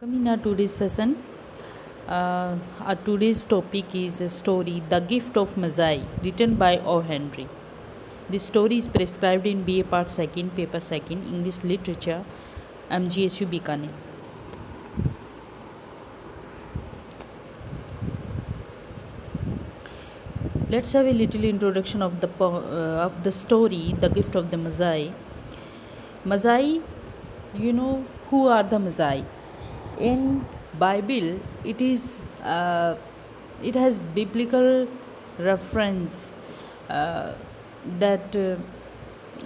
In our today's session, our today's topic is a story, The Gift of Mazai, written by O. Henry. This story is prescribed in BA Part 2nd, Paper 2nd, English Literature, MGSU Bikaner. Let's have a little introduction of the story, The Gift of the Mazai. Mazai, you know who are the Mazai? In Bible, it has biblical reference that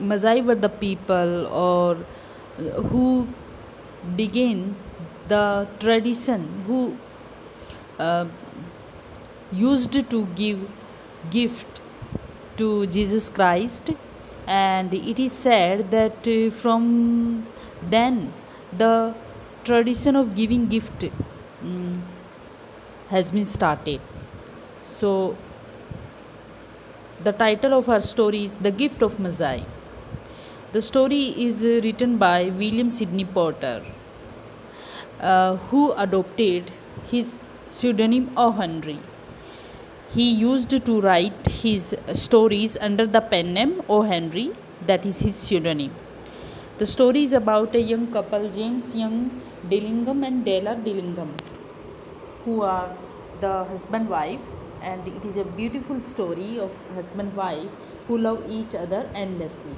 Mazai were the people or who began the tradition, who uh, used to give gift to Jesus Christ, and it is said that from then the tradition of giving gift has been started. So the title of our story is The Gift of Mazai. The story is written by William Sidney Porter, who adopted his pseudonym O. Henry. He used to write his stories under the pen name O. Henry, that is his pseudonym. The story is about a young couple, James Young Dillingham and Della Dillingham, who are the husband-wife, and it is a beautiful story of husband-wife who love each other endlessly.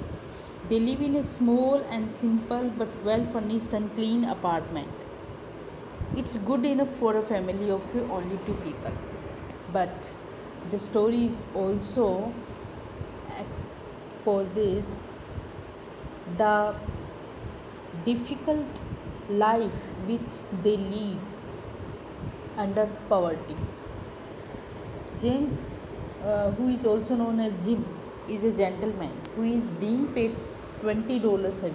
They live in a small and simple but well-furnished and clean apartment. It's good enough for a family of only two people. But the story is also exposes the difficult life which they lead under poverty. James, who is also known as Jim, is a gentleman who is being paid $20 a week.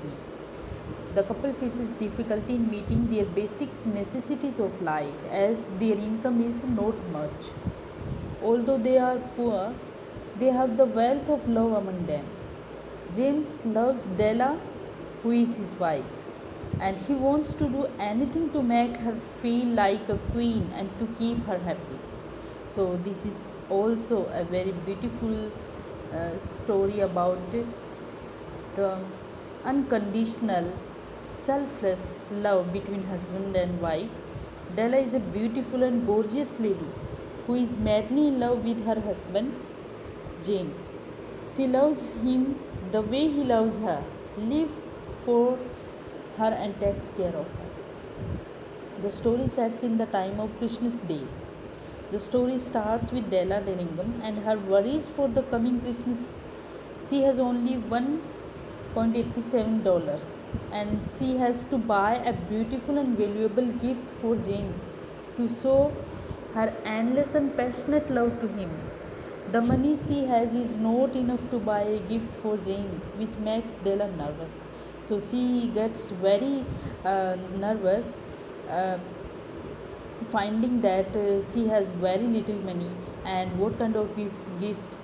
The couple faces difficulty in meeting their basic necessities of life as their income is not much. Although they are poor, they have the wealth of love among them. James loves Della, who is his wife, and he wants to do anything to make her feel like a queen and to keep her happy. So this is also a very beautiful story about the unconditional, selfless love between husband and wife. Della is a beautiful and gorgeous lady who is madly in love with her husband, James. She loves him the way he loves her, lives for her and takes care of her. The story sets in the time of Christmas days. The story starts with Della Dillingham and her worries for the coming Christmas. She has only $1.87 and she has to buy a beautiful and valuable gift for James to show her endless and passionate love to him. The money she has is not enough to buy a gift for James, which makes Della nervous. So she gets very nervous, finding that she has very little money and what kind of gift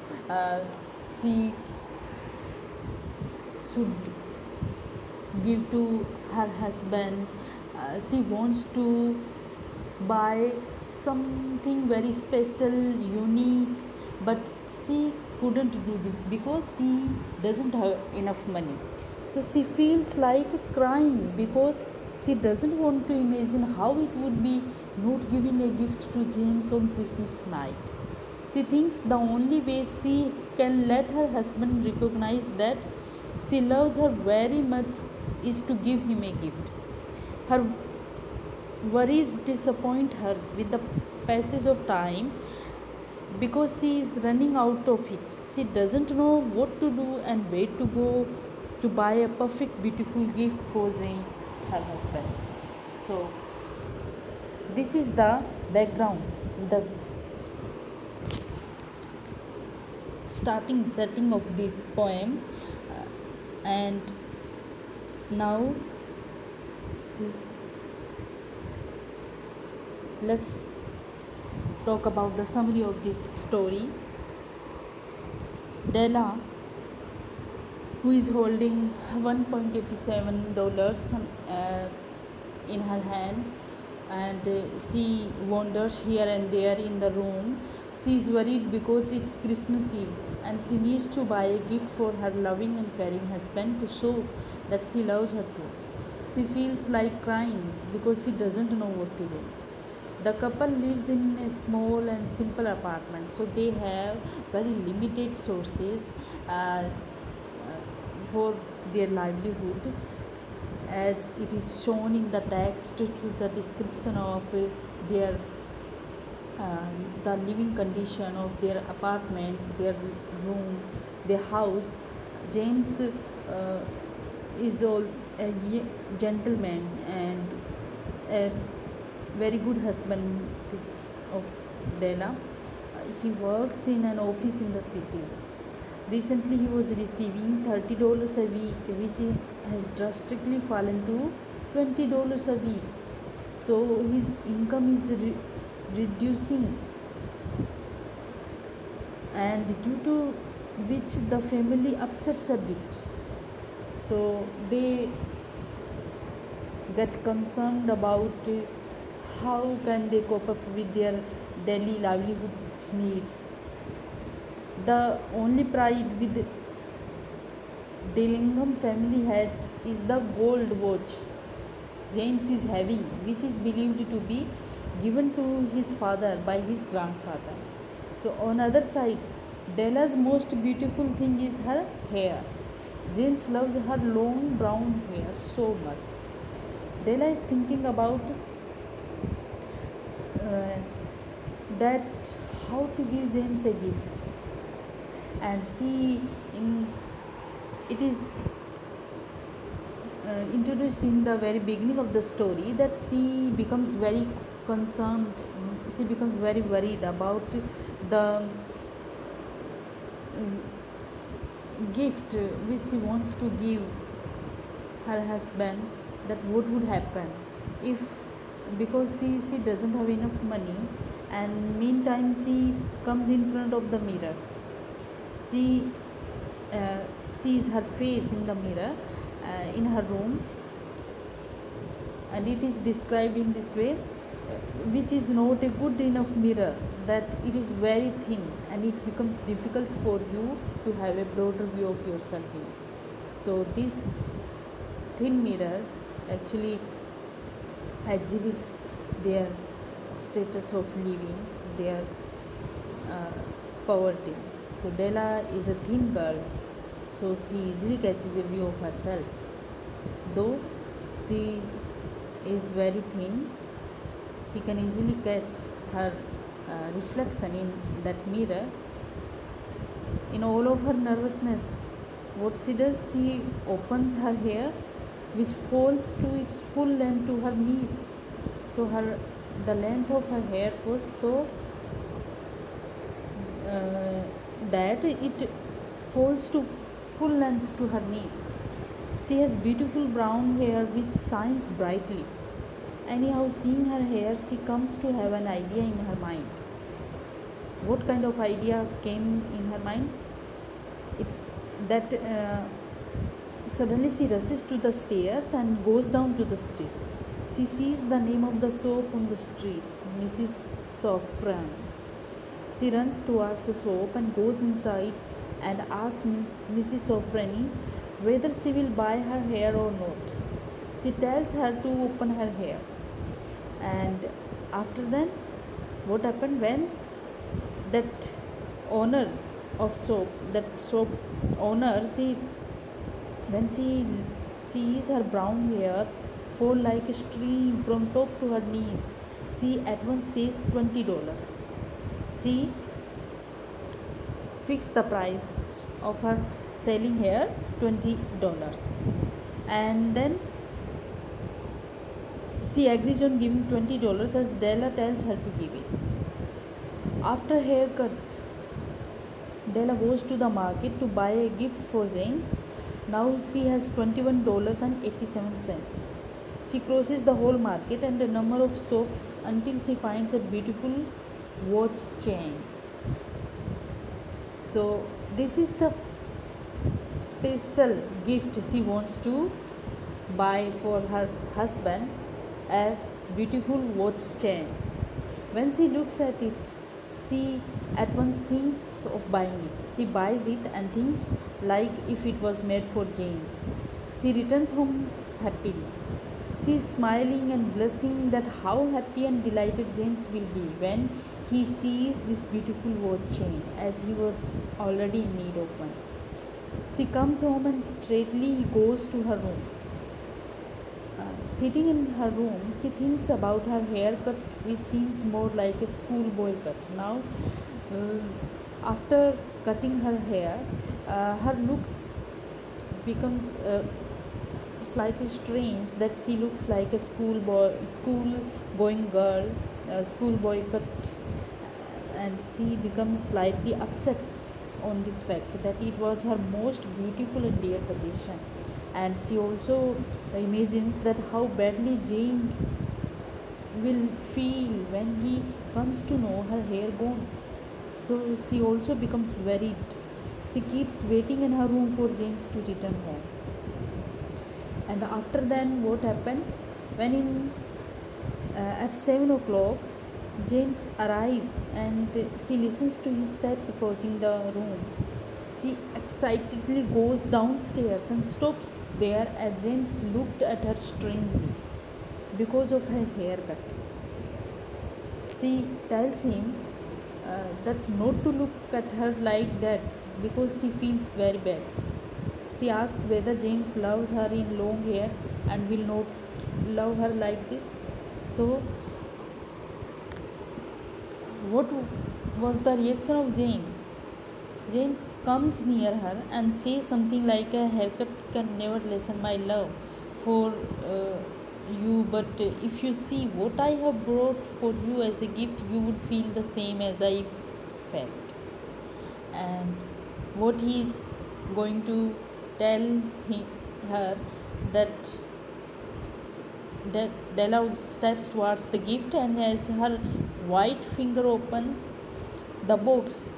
she should give to her husband. She wants to buy something very special, unique, but she couldn't do this because she doesn't have enough money. So she feels like crying because she doesn't want to imagine how it would be not giving a gift to James on Christmas night. She thinks the only way she can let her husband recognize that she loves her very much is to give him a gift. Her worries disappoint her with the passage of time because she is running out of it. She doesn't know what to do and where to go to buy a perfect, beautiful gift for James, her husband. So, this is the background, the starting setting of this poem, and now let's talk about the summary of this story. Della, who is holding $1.87 in her hand, and she wanders here and there in the room. She is worried because it's Christmas Eve and she needs to buy a gift for her loving and caring husband to show that she loves her too. She feels like crying because she doesn't know what to do. The couple lives in a small and simple apartment, so they have very limited sources uh, for their livelihood, as it is shown in the text to the description of their uh, the living condition of their apartment, their room, their house. James is all a gentleman and a very good husband of Della. He works in an office in the city. Recently, he was receiving $30 a week, which has drastically fallen to $20 a week. So his income is reducing, and due to which the family upsets a bit. So they get concerned about how can they cope up with their daily livelihood needs. The only pride with Dillingham family has is the gold watch James is having, which is believed to be given to his father by his grandfather. So on other side, Della's most beautiful thing is her hair. James loves her long brown hair so much. Della is thinking about uh, that how to give James a gift, and she in it is introduced in the very beginning of the story that she becomes very concerned, she becomes very worried about the gift which she wants to give her husband, that what would happen if, because she doesn't have enough money, and meantime she comes in front of the mirror. She sees her face in the mirror in her room, and it is described in this way, which is not a good enough mirror, that it is very thin and it becomes difficult for you to have a broader view of yourself in. So this thin mirror actually exhibits their status of living, their uh, poverty. So Della is a thin girl, so she easily catches a view of herself. Though she is very thin, she can easily catch her reflection in that mirror. In all of her nervousness, what she does, she opens her hair, which falls to its full length to her knees. So the length of her hair was so that it falls to full length to her knees. She has beautiful brown hair which shines brightly. Anyhow, seeing her hair, she comes to have an idea in her mind. What kind of idea came in her mind? That suddenly she rushes to the stairs and goes down to the street. She sees the name of the shop on the street, Mrs. Sofran. She runs towards the shop and goes inside and asks Mrs. Sofrani whether she will buy her hair or not. She tells her to open her hair. And after then, what happened when that owner of shop, that shop owner, when she sees her brown hair fall like a stream from top to her knees, she at once says $20. She fixed the price of her selling hair $20, and then she agrees on giving $20 as Della tells her to give it. After haircut, Della goes to the market to buy a gift for James. Now she has $21.87. She crosses the whole market and a number of shops until she finds a beautiful watch chain. So this is the special gift she wants to buy for her husband, a beautiful watch chain. When she looks at it, she at once thinks of buying it. She buys it and thinks like if it was made for James. She returns home happily. She is smiling and blushing that how happy and delighted James will be when he sees this beautiful watch chain, as he was already in need of one. She comes home and straightly goes to her room. Sitting in her room, she thinks about her haircut, which seems more like a schoolboy cut. Now, after cutting her hair, her looks becomes slightly strange. That she looks like a school-going girl, schoolboy cut, and she becomes slightly upset on this fact that it was her most beautiful and dear possession. And she also imagines that how badly James will feel when he comes to know her hair gone. So she also becomes worried. She keeps waiting in her room for James to return home. And after then, what happened? When at 7 o'clock, James arrives and she listens to his steps approaching the room. She excitedly goes downstairs and stops there as James looked at her strangely because of her haircut. She tells him that not to look at her like that because she feels very bad. She asks whether James loves her in long hair and will not love her like this. So, what was the reaction of James? James comes near her and says something like, a haircut can never lessen my love for you, but if you see what I have brought for you as a gift, you would feel the same as I felt. And what he is going to tell her that Della steps towards the gift, and as her white finger opens the box,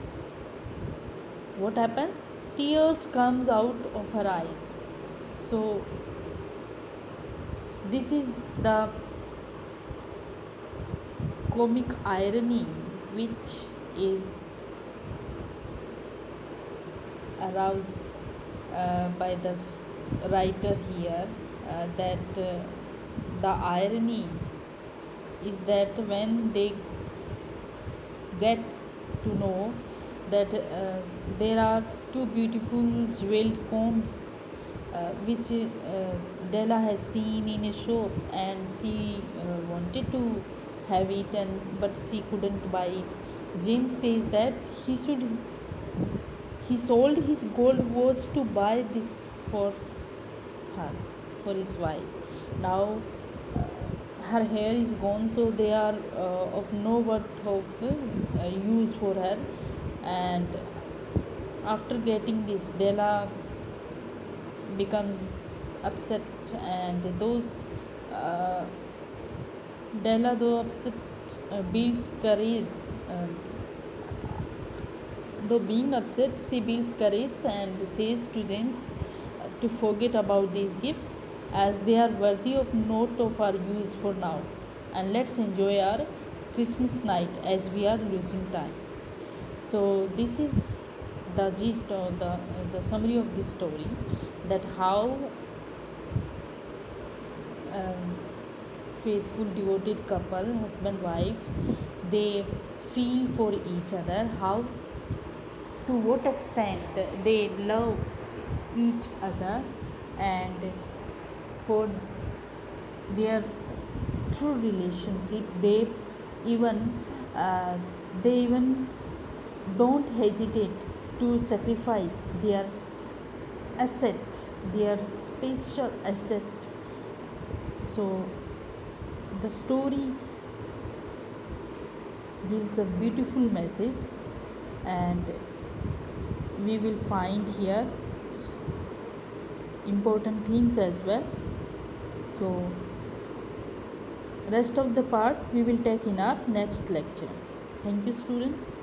what happens? Tears comes out of her eyes. So this is the comic irony which is aroused by the writer here, that the irony is that when they get to know that there are two beautiful jeweled combs which Della has seen in a shop, and she wanted to have it, but she couldn't buy it. James says that he sold his gold watch to buy this for her, for his wife. Now her hair is gone, so they are of no worth of use for her. And after getting this, Della becomes upset, and Della, though upset, builds courage. Though being upset, she builds courage and says to James to forget about these gifts, as they are worthy of not of our use for now, and let's enjoy our Christmas night as we are losing time. So this is the gist or the summary of this story, that how faithful devoted couple, husband wife, they feel for each other, how to what extent they love each other, and for their true relationship they even don't hesitate to sacrifice their asset, their special asset. So the story gives a beautiful message, and we will find here important things as well. So rest of the part we will take in our next lecture. Thank you, students.